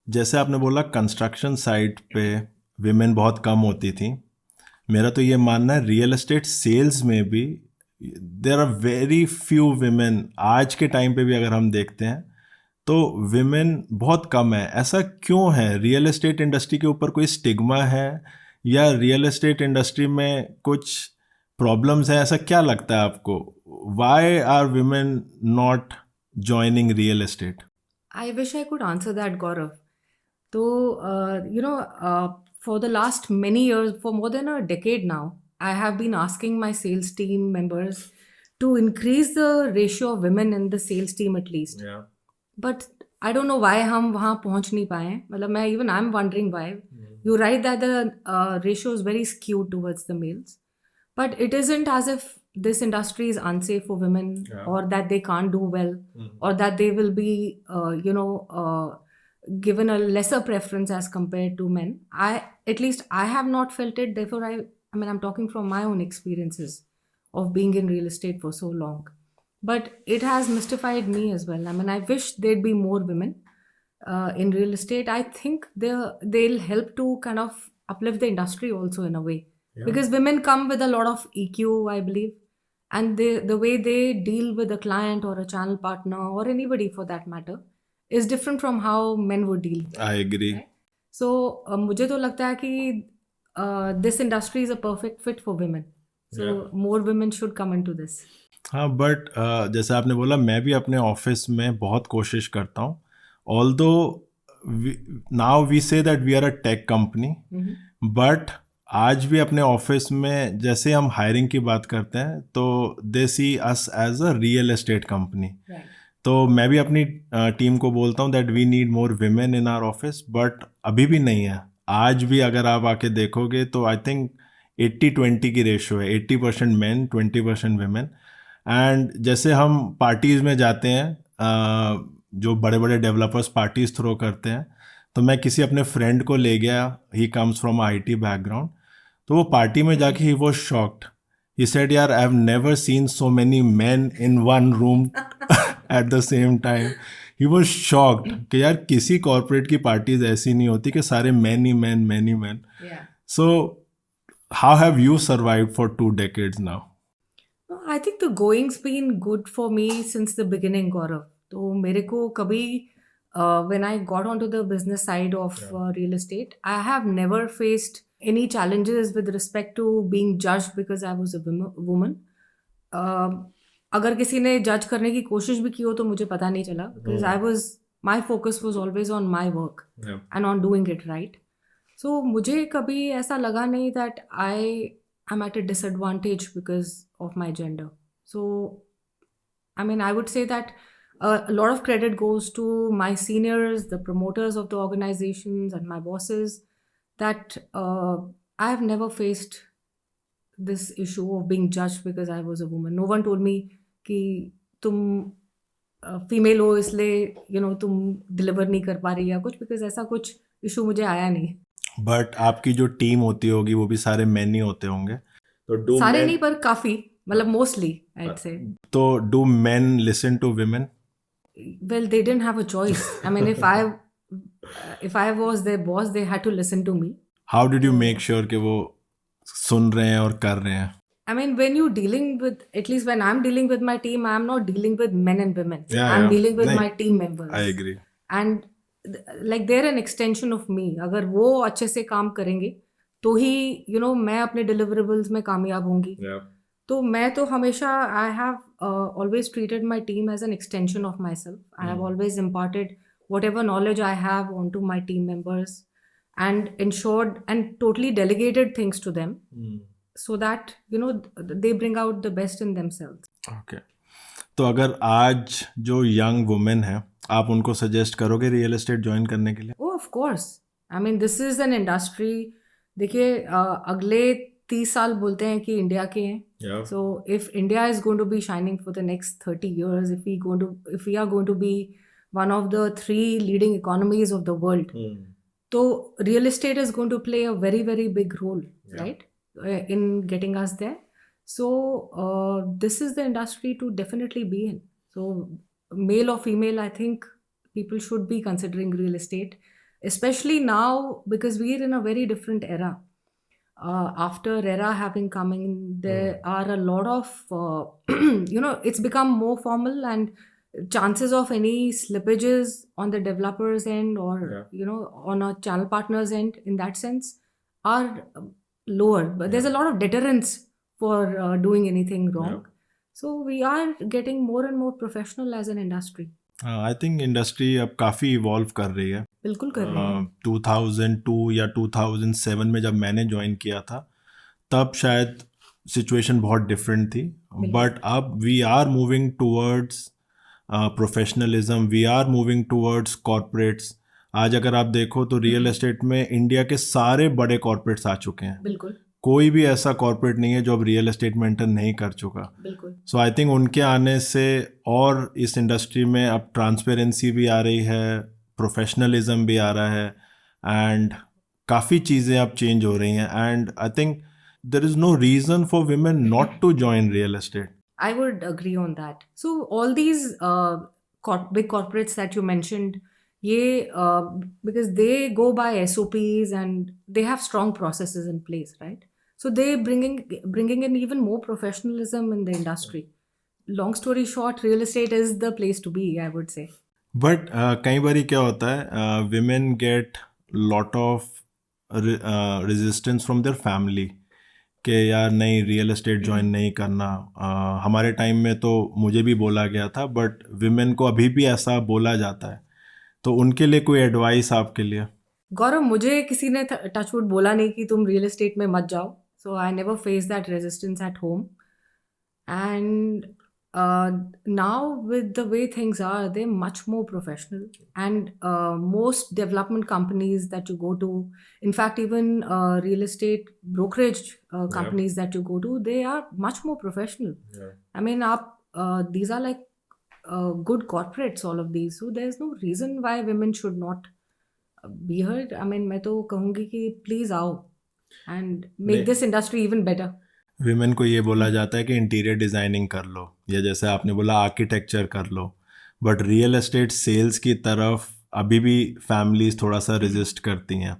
जैसे आपने बोला कंस्ट्रक्शन साइट पे विमेन बहुत कम होती थी, मेरा तो ये मानना है रियल एस्टेट सेल्स में भी there are very few women. आज के टाइम पे भी अगर हम देखते हैं तो विमेन बहुत कम है। ऐसा क्यों है? रियल एस्टेट इंडस्ट्री के ऊपर कोई स्टिग्मा है या रियल एस्टेट इंडस्ट्री में कुछ प्रॉब्लम्स हैं? ऐसा क्या लगता है आपको? Why are women not joining real estate? I wish I could answer that, Gaurav. So, for the last many years, for more than a decade now, I have been asking my sales team members to increase the ratio of women in the sales team at least. Yeah. But I don't know why हम वहाँ पहुँच नहीं पाए हैं. मतलब मैं even I'm wondering why. You're right that the ratio is very skewed towards the males. But it isn't as if this industry is unsafe for women, Yeah. or that they can't do well, or that they will be, given a lesser preference as compared to men. At least I have not felt it. Therefore, I mean, I'm talking from my own experiences of being in real estate for so long. But it has mystified me as well. I mean, I wish there'd be more women in real estate. I think they'll help to kind of uplift the industry also in a way. Yeah. Because women come with a lot of EQ, I believe, and the way they deal with a client or a channel partner or anybody for that matter is different from how men would deal. I agree. Right? So मुझे तो लगता है कि this industry is a perfect fit for women. So Yeah. more women should come into this. हाँ, but जैसे आपने बोला, मैं भी अपने ऑफिस में बहुत कोशिश करता हूँ। Although now we say that we are a tech company, but आज भी अपने ऑफिस में जैसे हम हायरिंग की बात करते हैं तो they see us as a real estate company. Right. तो मैं भी अपनी टीम को बोलता हूँ that we need more women in our office, but अभी भी नहीं है। आज भी अगर आप आके देखोगे तो आई थिंक 80-20 की रेशो है, 80% मैन, 20% विमेन। एंड जैसे हम पार्टीज़ में जाते हैं, जो बड़े बड़े डेवलपर्स पार्टीज़ थ्रो करते हैं, तो मैं किसी अपने फ्रेंड को ले गया, he comes from IT background, तो वो पार्टी में जाके he was shocked. He said, यार I have never seen so many man in one room at the same time. He was shocked कि यार किसी कॉर्पोरेट की पार्टीज ऐसी नहीं होती कि सारे man he man. Yeah. So how have you survived for 2 decades now? No, I think the going's been good for me since the beginning, Gaurav. तो मेरे को कभी when I got onto the business side of real estate, I have never faced any challenges with respect to being judged because I was a woman. अगर किसी ने जज करने की कोशिश भी की हो तो मुझे पता नहीं चला, because I was my focus was always on my work and on doing it right. So मुझे कभी ऐसा लगा नहीं that I'm at a disadvantage because of my gender. So, I mean, I would say that a lot of credit goes to my seniors, the promoters of the organizations, and my bosses, that I have never faced this issue of being judged because I was a woman. No one told me कि तुम female हो इसलिए तुम deliver नहीं कर पा रही या कुछ, बिकॉज ऐसा कुछ इशू मुझे आया नहीं। बट आपकी जो टीम होती होगी वो भी सारे मैन ही होते होंगे, तो डू सारे men, नहीं पर काफी, मतलब मोस्टली आई से। तो do men listen to women? Well, they didn't have a choice. I mean, if I was their boss, they had to listen to me. How did you make sure कि वो सुन रहे हैं और कर रहे हैं? I mean, when you're dealing with, at least when I'm dealing with my team, I'm not dealing with men and women. Yeah, I'm yeah. dealing with नहीं, my team members. I agree. And like they're an extension of me. अगर वो अच्छे से काम करेंगे तो ही मैं अपने deliverables में कामयाब होंगी। Yeah. तो मैं तो हमेशा I have always treated my team as an extension of myself. I have always imparted whatever knowledge I have onto my team members and ensured and totally delegated things to them so that they bring out the best in themselves. Okay, तो अगर आज जो young women है, आप उनको suggest करोगे real estate join करने के लिए? Oh, of course. I mean, this is an industry. देखिए अगले 30 साल बोलते हैं कि इंडिया के हैं. Yeah. So if India is going to be shining for the next 30 years, if we are going to be one of the 3 leading economies of the world, so real estate is going to play a very, very big role, right, in getting us there. So this is the industry to definitely be in. So male or female, I think people should be considering real estate. especially now because we're in a very different era. After RERA having come in, there are a lot of, it's become more formal, and chances of any slippages on the developer's end or, on a channel partner's end in that sense are lower. But there's a lot of deterrence for doing anything wrong. So we are getting more and more professional as an industry. I think industry अब काफ़ी evolve कर रही है. बिल्कुल कर रहे हैं. 2002 या 2007 में जब मैंने ज्वाइन किया था तब शायद सिचुएशन बहुत डिफरेंट थी, बट अब we are moving towards professionalism, we are moving towards corporates. आज अगर आप देखो तो रियल एस्टेट में इंडिया के सारे बड़े कॉरपोरेट्स आ चुके हैं. बिल्कुल. कोई भी ऐसा कॉरपोरेट नहीं है जो अब रियल एस्टेट में एंटर नहीं कर चुका. बिल्कुल. सो आई थिंक उनके आने से और इस इंडस्ट्री में अब ट्रांसपेरेंसी भी आ रही है, प्रोफेशनलिज्म भी आ रहा है, एंड काफ़ी चीज़ें अब चेंज हो रही हैं. And I think there is no reason for women not to join real estate. I would agree on that. So all these big corporates that you mentioned, because they go by SOPs and they have strong processes in place, right? So they bringing in even more professionalism in the industry. Long story short, real estate is the place to be, I would say. But कई बारी क्या होता है, women get lot of resistance from their family कि यार नहीं real estate join नहीं करना. हमारे टाइम में तो मुझे भी बोला गया था, बट विमेन को अभी भी ऐसा बोला जाता है. तो उनके लिए कोई एडवाइस आपके लिए? गौरव, मुझे किसी ने टचवुड बोला नहीं कि तुम रियल एस्टेट में मत जाओ. So I never face that resistance at home. And now with the way things are, they're much more professional, and most development companies that you go to, in fact even real estate brokerage companies that you go to, they are much more professional. I mean, these are like good corporates, all of these, so there's no reason why women should not be heard. I mean, मैं तो कहूँगी कि please आओ and make this industry even better. Women को ये बोला जाता है कि इंटीरियर डिज़ाइनिंग कर लो, या जैसे आपने बोला आर्किटेक्चर कर लो, बट रियल एस्टेट सेल्स की तरफ अभी भी फैमिलीज थोड़ा सा रेजिस्ट करती हैं.